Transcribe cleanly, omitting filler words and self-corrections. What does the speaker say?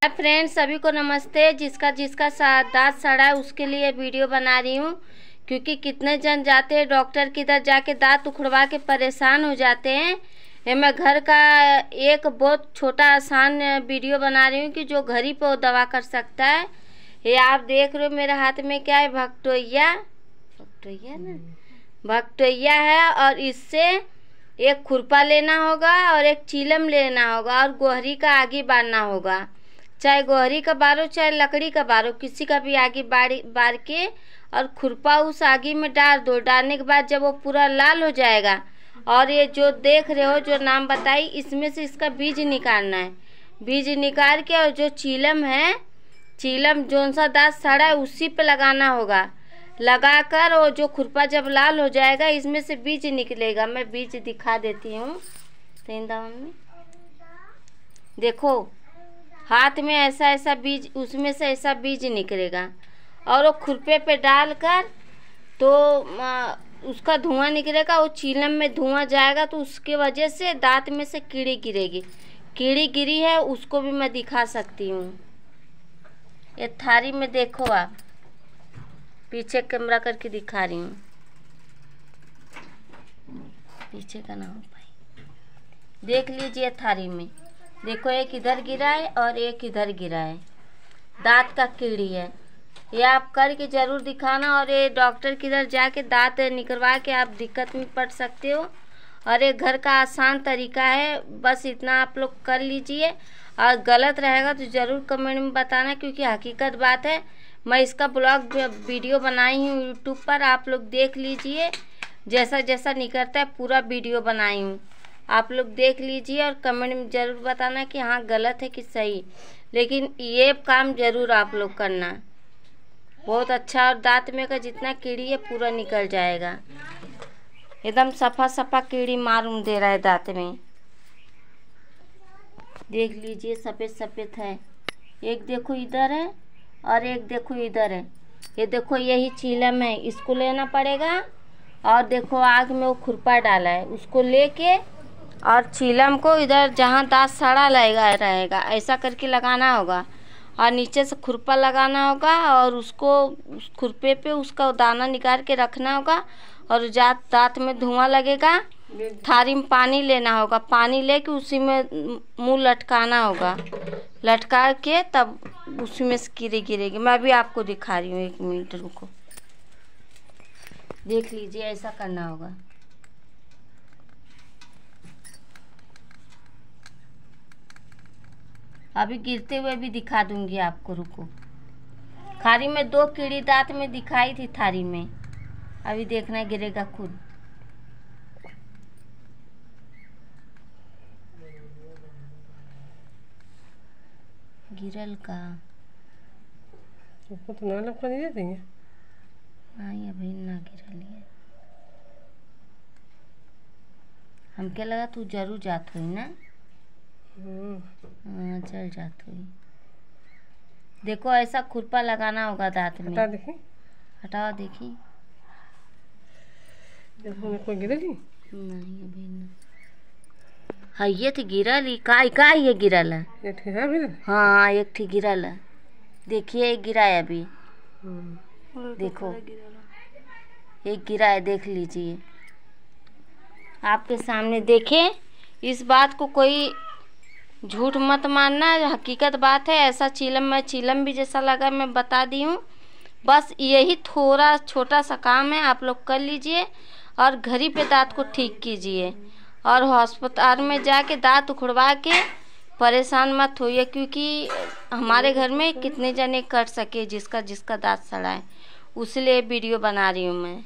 Friends, सभी को नमस्ते। जिसका दांत सड़ा है उसके लिए वीडियो बना रही हूँ, क्योंकि कितने जन जाते हैं डॉक्टर के इधर जाके दांत उखड़वा के परेशान हो जाते हैं। ये मैं घर का एक बहुत छोटा आसान वीडियो बना रही हूँ कि जो घर ही पे वो दवा कर सकता है। ये आप देख रहे हो मेरे हाथ में क्या है, भक्टोइया ना, भक्टोइया है। और इससे एक खुरपा लेना होगा और एक चीलम लेना होगा और गोहरी का आगे बांधना होगा। चाहे गोहरी का बारो चाहे लकड़ी का बारो, किसी का भी आगे बार के और खुरपा उस आगे में डाल दो। डालने के बाद जब वो पूरा लाल हो जाएगा, और ये जो देख रहे हो जो नाम बताई, इसमें से इसका बीज निकालना है। बीज निकाल के और जो चीलम है, चीलम जोन सा दांत सड़ा है उसी पे लगाना होगा। लगाकर वो जो खुरपा जब लाल हो जाएगा, इसमें से बीज निकलेगा। मैं बीज दिखा देती हूँ। देखो हाथ में ऐसा ऐसा बीज, उसमें से ऐसा बीज निकलेगा और वो खुरपे पे डालकर तो उसका धुआं निकलेगा। वो चीलम में धुआं जाएगा तो उसके वजह से दांत में से कीड़ी गिरेगी। कीड़ी गिरी है उसको भी मैं दिखा सकती हूँ। ये थारी में देखो, आप पीछे कैमरा करके दिखा रही हूँ। पीछे का ना हो पाई, देख लीजिए थारी में। देखो एक इधर गिरा है और एक इधर गिरा है, दांत का कीड़ी है। ये आप करके ज़रूर दिखाना। और ये डॉक्टर के इधर जाके दांत निकलवा के आप दिक्कत में पड़ सकते हो। और ये घर का आसान तरीका है, बस इतना आप लोग कर लीजिए। और गलत रहेगा तो ज़रूर कमेंट में बताना, क्योंकि हकीकत बात है। मैं इसका ब्लॉग वीडियो बनाई हूँ यूट्यूब पर, आप लोग देख लीजिए। जैसा जैसा निकलता है पूरा वीडियो बनाई हूँ, आप लोग देख लीजिए और कमेंट में ज़रूर बताना कि हाँ गलत है कि सही। लेकिन ये काम ज़रूर आप लोग करना, बहुत अच्छा। और दांत में का जितना कीड़ी है पूरा निकल जाएगा। एकदम सफा सफा कीड़ी मालूम दे रहा है दांत में, देख लीजिए सफ़ेद सफ़ेद है। एक देखो इधर है और एक देखो इधर है। ये देखो यही चीलम है, इसको लेना पड़ेगा। और देखो आग में वो खुरपा डाला है, उसको लेके और चीलम को इधर जहाँ दांत सड़ा रहेगा ऐसा करके लगाना होगा। और नीचे से खुरपा लगाना होगा और उसको उस खुरपे पे उसका दाना निकाल के रखना होगा। और दांत में धुआं लगेगा, थारी में पानी लेना होगा। पानी लेके उसी में मुंह लटकाना होगा, लटका के तब उसी में से कीड़ी गिरेगी। मैं भी आपको दिखा रही हूँ, 1 मिनट रुको, देख लीजिए। ऐसा करना होगा। अभी गिरते हुए भी दिखा दूंगी आपको, रुको। थारी में 2 कीड़ी दांत में दिखाई थी थारी में, अभी देखना गिरेगा खुद। गिरल का तो ना लपका नहीं देती है। नहीं अभी ना गिरल है। हमके लगा तू जरूर जात हुई ना। हाँ चल जात हुई। देखो ऐसा खुरपा लगाना होगा दांत में। हटा देखी, हटाओ देखी। देखो कोई गिरेगी नहीं अभी ना। हाँ ये थी गिरल ही, का ये गिरल है। ये ठीक है भी। हाँ एक थी गिरल है, देखिए एक गिरा है अभी। देखो एक गिरा है, देख लीजिए आपके सामने। देखे, इस बात को कोई झूठ मत मानना, हकीकत बात है। ऐसा चीलम भी जैसा लगा मैं बता दी हूँ। बस यही थोड़ा छोटा सा काम है, आप लोग कर लीजिए और घर ही पे दांत को ठीक कीजिए। और अस्पताल में जाके दांत उखड़वा के परेशान मत होइए, क्योंकि हमारे घर में कितने जने कर सके जिसका दांत सड़ा है, उसलिए वीडियो बना रही हूँ मैं।